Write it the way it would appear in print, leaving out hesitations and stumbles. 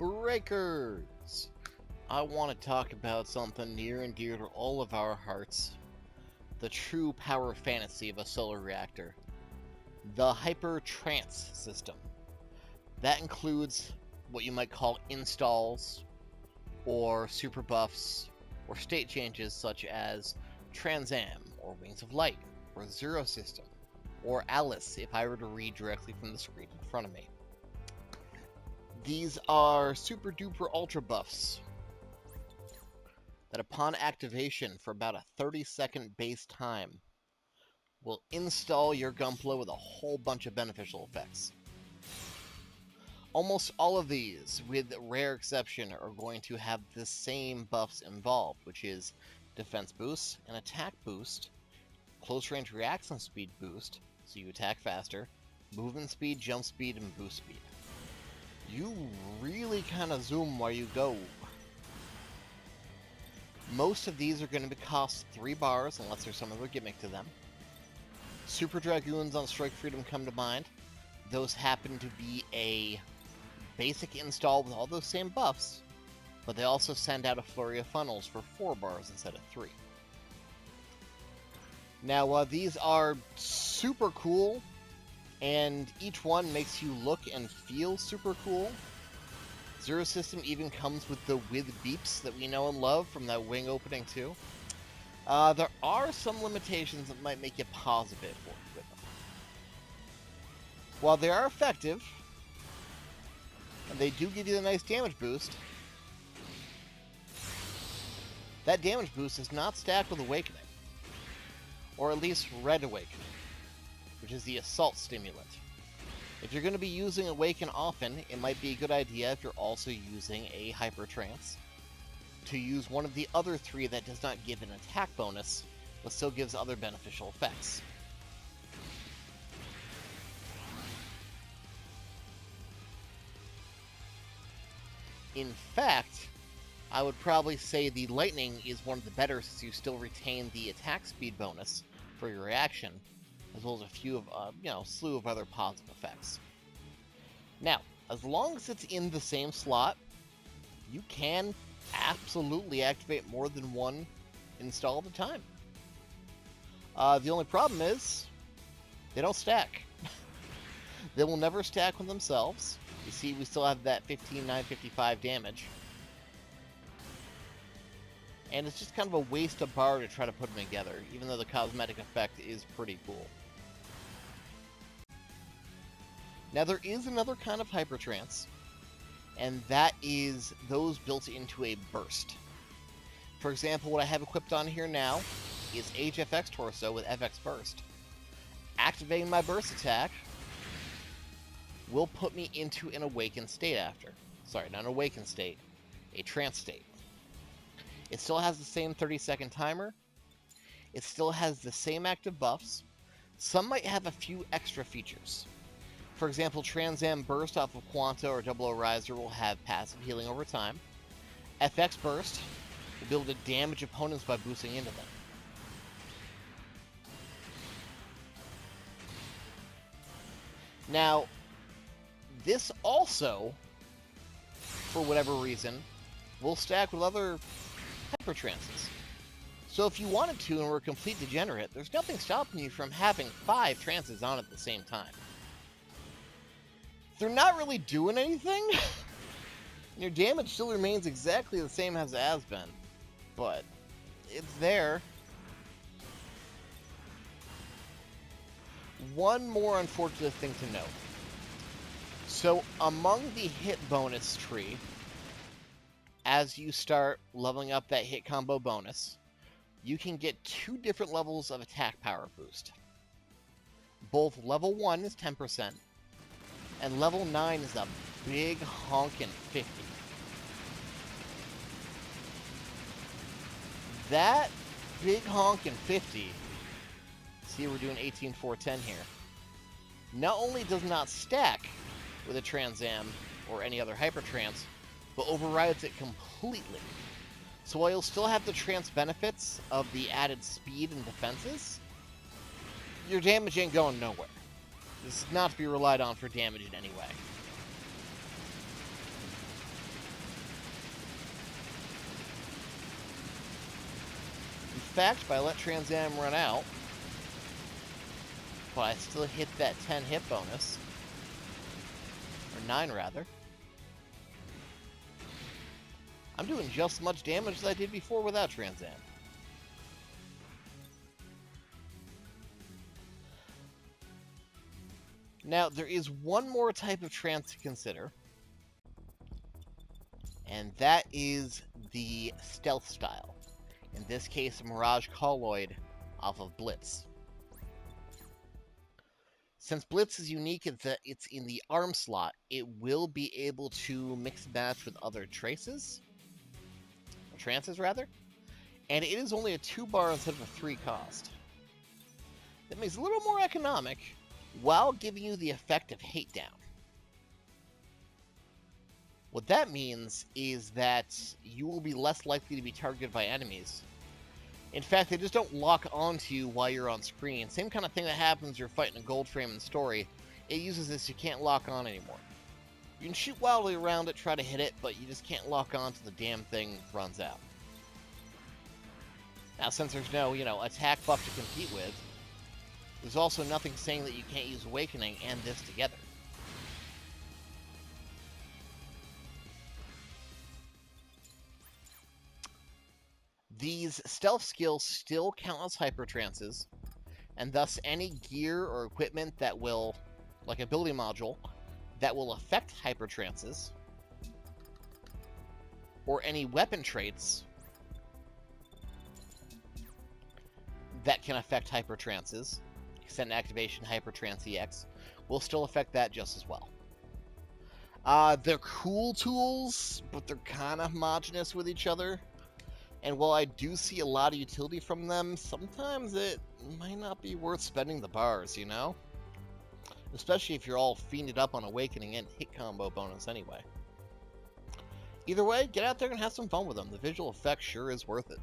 Breakers! I want to talk about something near and dear to all of our hearts. The true power fantasy of a solar reactor. The Hyper Trance system. That includes what you might call installs, or super buffs, or state changes such as Transam, or Wings of Light, or Zero System, or Alice if I were to read directly from the screen in front of me. These are super duper ultra buffs that upon activation for about a 30-second base time will install your Gunpla with a whole bunch of beneficial effects. Almost all of these, with rare exception, are going to have the same buffs involved, which is defense boost, an attack boost, close range reaction speed boost, so you attack faster, movement speed, jump speed, and boost speed. You really kind of zoom while you go. Most of these are going to cost 3 bars, unless there's some other gimmick to them. Super Dragoons on Strike Freedom come to mind. Those happen to be a basic install with all those same buffs, but they also send out a flurry of funnels for 4 bars instead of 3. Now, these are super cool, and each one makes you look and feel super cool. Zero System even comes with the with beeps that we know and love from that wing opening too. There are some limitations that might make you pause a bit with them. While they are effective, and they do give you a nice damage boost, that damage boost is not stacked with Awakening. Or at least Red Awakening, which is the assault stimulant. If you're going to be using Awaken often, it might be a good idea if you're also using a Hyper Trance to use one of the other 3 that does not give an attack bonus, but still gives other beneficial effects. In fact, I would probably say the Lightning is one of the better since you still retain the attack speed bonus for your reaction, as well as a few of, slew of other positive effects. Now, as long as it's in the same slot, you can absolutely activate more than one install at a time. The only problem is, they don't stack. They will never stack with themselves. You see, we still have that 15,955 damage. And it's just kind of a waste of bar to try to put them together, even though the cosmetic effect is pretty cool. Now, there is another kind of Hyper Trance, and that is those built into a burst. For example, what I have equipped on here now is HFX Torso with FX Burst. Activating my burst attack will put me into an awakened state after. Sorry, not an awakened state, a trance state. It still has the same 30-second timer. It still has the same active buffs. Some might have a few extra features. For example, Transam Burst off of Quanta or Double O Riser will have passive healing over time. FX Burst will be able to damage opponents by boosting into them. Now, this also, for whatever reason, will stack with other Hyper Trances. So if you wanted to and were a complete degenerate, there's nothing stopping you from having 5 trances on at the same time. They're not really doing anything. Your damage still remains exactly the same as it has been, but it's there. One more unfortunate thing to note. So among the hit bonus tree, as you start leveling up that hit combo bonus, you can get 2 different levels of attack power boost. Both level 1 is 10%, and level 9 is a big honkin' 50. That big honkin' 50, see we're doing 18,410 here, not only does not stack with a Transam or any other Hyper Trance, but overrides it completely. So while you'll still have the trance benefits of the added speed and defenses, your damage ain't going nowhere. This is not to be relied on for damage in any way. effect, but I let Transam run out. But I still hit that 10 hit bonus. Or 9, rather. I'm doing just as much damage as I did before without Transam. Now, there is one more type of trance to consider. And that is the stealth style. In this case, Mirage Colloid off of Blitz. Since Blitz is unique in that it's in the arm slot, it will be able to mix and match with other traces. Or trances, rather. And it is only a 2-bar instead of a 3 cost. That makes it a little more economic, while giving you the effect of hate down. What that means is that you will be less likely to be targeted by enemies. In fact, they just don't lock onto you while you're on screen. Same kind of thing that happens when you're fighting a gold frame in the story. It uses this, you can't lock on anymore. You can shoot wildly around it, try to hit it, but you just can't lock on till the damn thing runs out. Now, since there's no, attack buff to compete with, there's also nothing saying that you can't use Awakening and this together. These stealth skills still count as Hyper Trances, and thus any gear or equipment that will, like ability module, that will affect Hyper Trances, or any weapon traits that can affect Hyper Trances, extend activation Hyper Trance EX, will still affect that just as well. They're cool tools, but they're kind of homogenous with each other. And while I do see a lot of utility from them, sometimes it might not be worth spending the bars, Especially if you're all fiended up on Awakening and hit combo bonus anyway. Either way, get out there and have some fun with them. The visual effect sure is worth it.